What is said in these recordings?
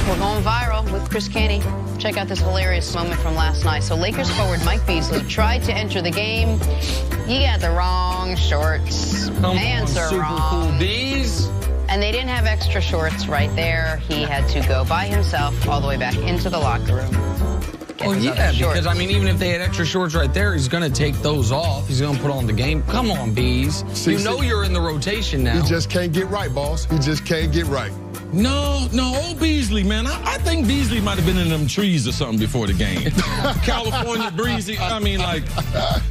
We're going viral with Chris Canty. Check out this hilarious moment from last night. So Lakers forward Mike Beasley tried to enter the game. He got the wrong shorts. Pants are super wrong. Cool bees. And they didn't have extra shorts right there. He had to go by himself all the way back into the locker room. Oh, yeah, because, I mean, even if they had extra shorts right there, he's going to take those off. He's going to put on the game. Come on, Bees. You know you're in the rotation now. He just can't get right, boss. He just can't get right. No, old Beasley, man. I think Beasley might have been in them trees or something before the game. California breezy. I mean, like,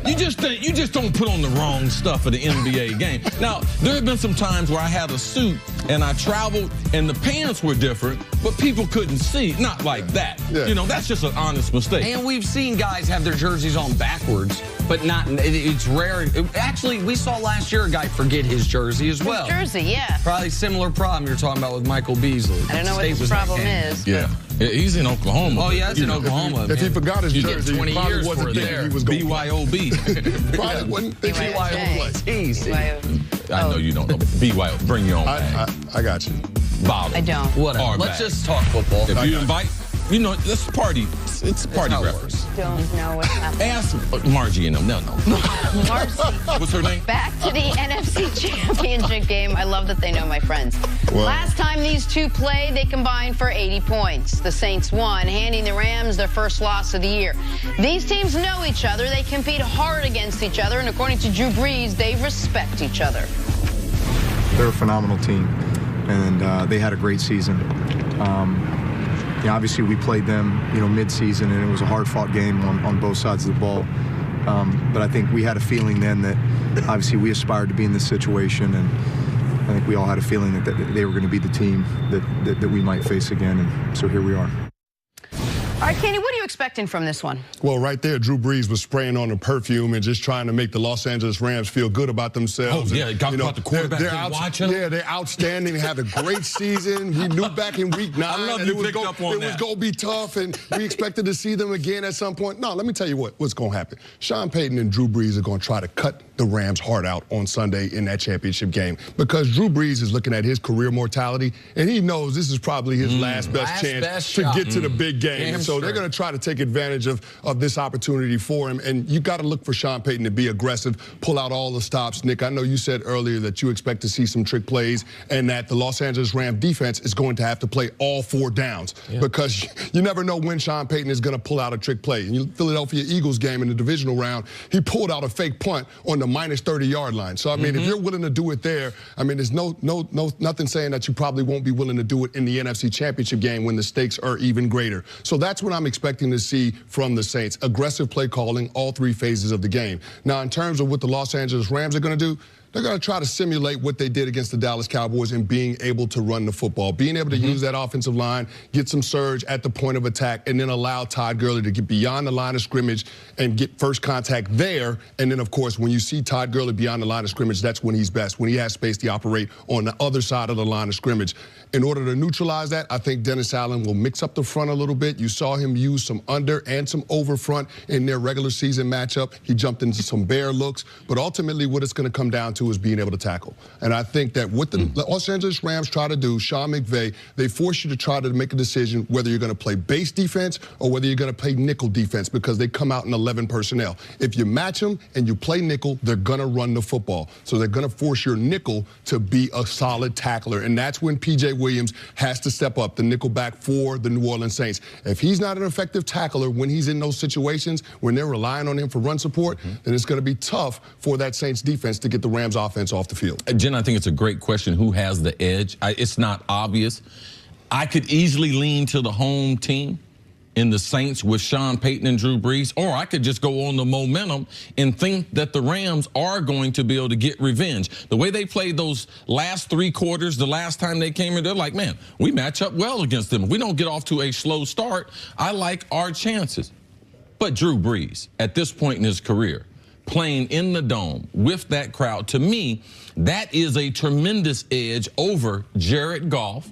you just don't put on the wrong stuff for the NBA game. Now, there have been some times where I had a suit and I traveled and the pants were different, but people couldn't see. Not like that. Yeah. You know, that's just an honest mistake. And we've seen guys have their jerseys on backwards, but not. It's rare. Actually, we saw last year a guy forget his jersey as well. His jersey, yeah. Probably similar problem you're talking about with Michael Beasley. I don't know what the problem is. Yeah. He's in Oklahoma. Oh, yeah, he's in Oklahoma. If he forgot his jersey, 20 he probably years wasn't thinking he was going to play. BYOB. Probably wasn't thinking he was going to play. I know you don't know. BYO. Bring your own bag. I got you. Bottle. I don't. Whatever. Let's just talk football. If you invite, you know, let's party. It's party reference. Don't know what's happening. Ask Margie and them. No. Marcy. What's her name? Back to the NFC Championship game. I love that they know my friends. Well, last time these two played, they combined for 80 points. The Saints won, handing the Rams their first loss of the year. These teams know each other. They compete hard against each other, and according to Drew Brees, they respect each other. They're a phenomenal team, and they had a great season. Obviously, we played them, mid-season, and it was a hard-fought game on both sides of the ball. But I think we had a feeling then that, obviously, we aspired to be in this situation, and I think we all had a feeling that they were going to be the team that we might face again, and so here we are. All right, Kenny, what are you expecting from this one? Well, right there, Drew Brees was spraying on the perfume and just trying to make the Los Angeles Rams feel good about themselves. Oh, yeah, got about the quarterback. They're outstanding. They had a great season. We knew back in week 9 I love that you it was going to be tough, and we expected to see them again at some point. No, let me tell you what's going to happen. Sean Payton and Drew Brees are going to try to cut the Rams' heart out on Sunday in that championship game, because Drew Brees is looking at his career mortality, and he knows this is probably his last best chance to get to the big game. So they're going to try to take advantage of this opportunity for him, and you got to look for Sean Payton to be aggressive, pull out all the stops. Nick, I know you said earlier that you expect to see some trick plays and that the Los Angeles Rams defense is going to have to play all 4 downs, because you never know when Sean Payton is going to pull out a trick play. In the Philadelphia Eagles game in the divisional round, he pulled out a fake punt on the minus 30-yard line. So, I mean, if you're willing to do it there, I mean, there's nothing saying that you probably won't be willing to do it in the NFC Championship game when the stakes are even greater. So that's what I'm expecting to see from the Saints. Aggressive play calling all 3 phases of the game. Now, in terms of what the Los Angeles Rams are going to do, they're going to try to simulate what they did against the Dallas Cowboys in being able to run the football, being able to use that offensive line, get some surge at the point of attack, and then allow Todd Gurley to get beyond the line of scrimmage and get first contact there. And then, of course, when you see Todd Gurley beyond the line of scrimmage, that's when he's best, when he has space to operate on the other side of the line of scrimmage. In order to neutralize that, I think Dennis Allen will mix up the front a little bit. You saw him use some under and some over front in their regular season matchup. He jumped into some bear looks. But ultimately, what it's going to come down to is being able to tackle. And I think that what the Los Angeles Rams try to do, Sean McVay, they force you to try to make a decision whether you're going to play base defense or whether you're going to play nickel defense, because they come out in 11 personnel. If you match them and you play nickel, they're going to run the football. So they're going to force your nickel to be a solid tackler. And that's when P.J. Williams has to step up, the nickel back for the New Orleans Saints. If he's not an effective tackler when he's in those situations, when they're relying on him for run support, then it's going to be tough for that Saints defense to get the Rams offense off the field. Jen, I think it's a great question. Who has the edge? It's not obvious. I could easily lean to the home team in the Saints with Sean Payton and Drew Brees, or I could just go on the momentum and think that the Rams are going to be able to get revenge. The way they played those last 3 quarters, the last time they came in, they're like, man, we match up well against them. If we don't get off to a slow start, I like our chances. But Drew Brees, at this point in his career, playing in the Dome with that crowd, to me, that is a tremendous edge over Jared Goff,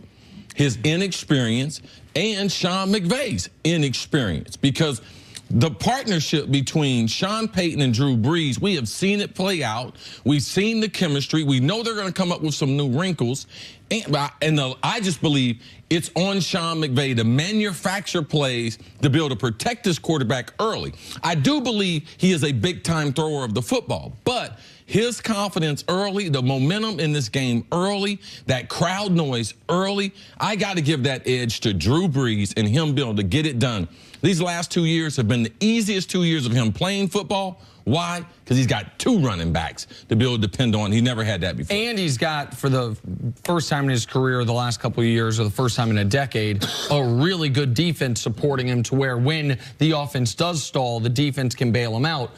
his inexperience, and Sean McVay's inexperience. Because The partnership between Sean Payton and Drew Brees, we have seen it play out. We've seen the chemistry. We know they're going to come up with some new wrinkles. I just believe it's on Sean McVay to manufacture plays to be able to protect his quarterback early. I do believe he is a big-time thrower of the football, but his confidence early, the momentum in this game early, that crowd noise early, I got to give that edge to Drew Brees and him being able to get it done. These last 2 years have been the easiest 2 years of him playing football. Why? Because he's got 2 running backs to be able to depend on. He never had that before. And he's got, for the first time in his career, the last couple of years, or the first time in a decade, a really good defense supporting him to where when the offense does stall, the defense can bail him out.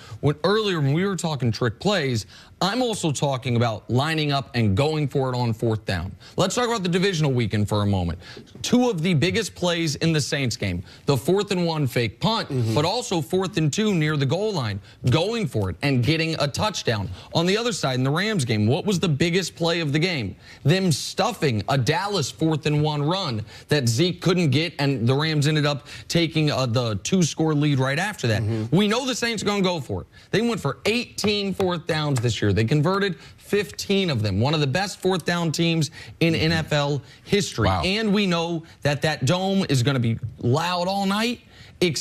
Earlier when we were talking trick plays, I'm also talking about lining up and going for it on 4th down. Let's talk about the divisional weekend for a moment. 2 of the biggest plays in the Saints game, the 4th and 1 fake punt, but also 4th and 2 near the goal line, going for it and getting a touchdown. On the other side, in the Rams game, what was the biggest play of the game? Them stuffing a Dallas 4th and 1 run that Zeke couldn't get, and the Rams ended up taking the 2-score lead right after that. We know the Saints are going to go for it. They went for 18 4th downs this year. They converted 15 of them. One of the best 4th down teams in NFL history. Wow. And we know that that dome is going to be loud all night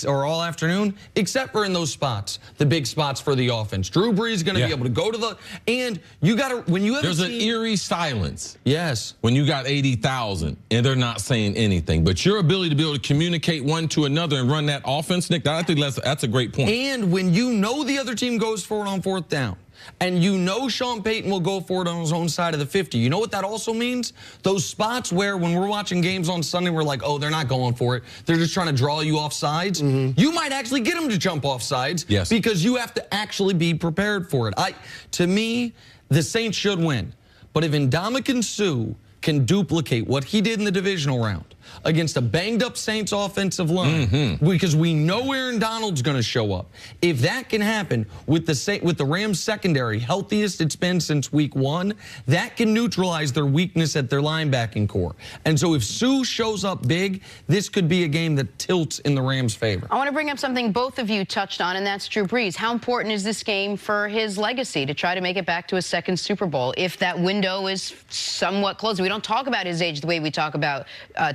or all afternoon, except for in those spots, the big spots for the offense. Drew Brees is going to be able to go to the, and you got to, when you have There's an eerie silence. Yes. When you got 80,000 and they're not saying anything. But your ability to be able to communicate one to another and run that offense, Nick, I think that's a great point. And when you know the other team goes for it on 4th down, and you know Sean Payton will go for it on his own side of the 50. You know what that also means? Those spots where when we're watching games on Sunday, we're like, oh, they're not going for it. They're just trying to draw you off sides. You might actually get them to jump off sides because you have to actually be prepared for it. To me, the Saints should win. But if Ndamukong Suh can duplicate what he did in the divisional round against a banged-up Saints offensive line, because we know Aaron Donald's going to show up. If that can happen with the Rams secondary, healthiest it's been since week 1, that can neutralize their weakness at their linebacking core. And so if Suh shows up big, this could be a game that tilts in the Rams' favor. I want to bring up something both of you touched on, and that's Drew Brees. How important is this game for his legacy to try to make it back to a 2nd Super Bowl if that window is somewhat closed? We don't talk about his age the way we talk about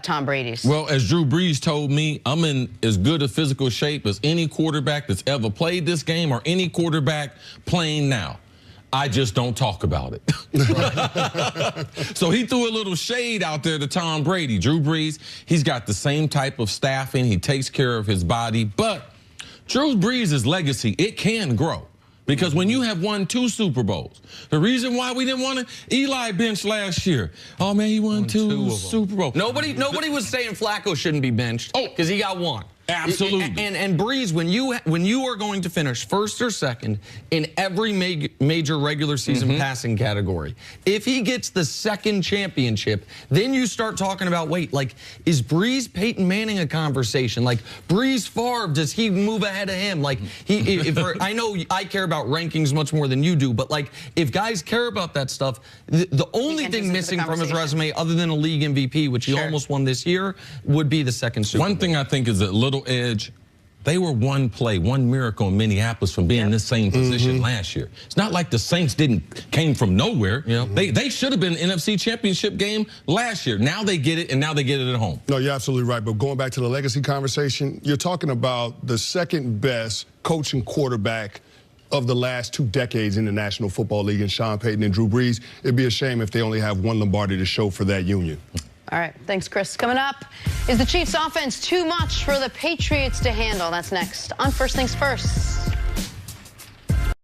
Tom Brady's. Well, as Drew Brees told me, I'm in as good a physical shape as any quarterback that's ever played this game or any quarterback playing now. I just don't talk about it. So he threw a little shade out there to Tom Brady. Drew Brees, he's got the same type of staffing. He takes care of his body. But Drew Brees' legacy, it can grow. Because when you have won 2 Super Bowls, the reason why we didn't want to, Eli benched last year. Oh, man, he won 2 Super Bowls. Nobody was saying Flacco shouldn't be benched because he got 1. Absolutely. And Brees, when you are going to finish 1st or 2nd in every major regular season passing category, if he gets the 2nd championship, then you start talking about, wait, like, is Brees Peyton Manning a conversation? Like, Brees Favre, does he move ahead of him? Like, I know I care about rankings much more than you do, but like, if guys care about that stuff, the only thing missing from his resume, other than a league MVP, which he almost won this year, would be the 2nd Super Bowl. One thing I think is a little edge. They were one play, one miracle in Minneapolis from being in this same position last year. It's not like the Saints came from nowhere. They should have been an NFC Championship game last year. Now they get it, and now they get it at home. No, you're absolutely right. But going back to the legacy conversation, you're talking about the 2nd best coaching quarterback of the last 2 decades in the National Football League, in Sean Payton and Drew Brees. It'd be a shame if they only have 1 Lombardi to show for that union. All right, thanks, Chris. Coming up, is the Chiefs' offense too much for the Patriots to handle? That's next on First Things First.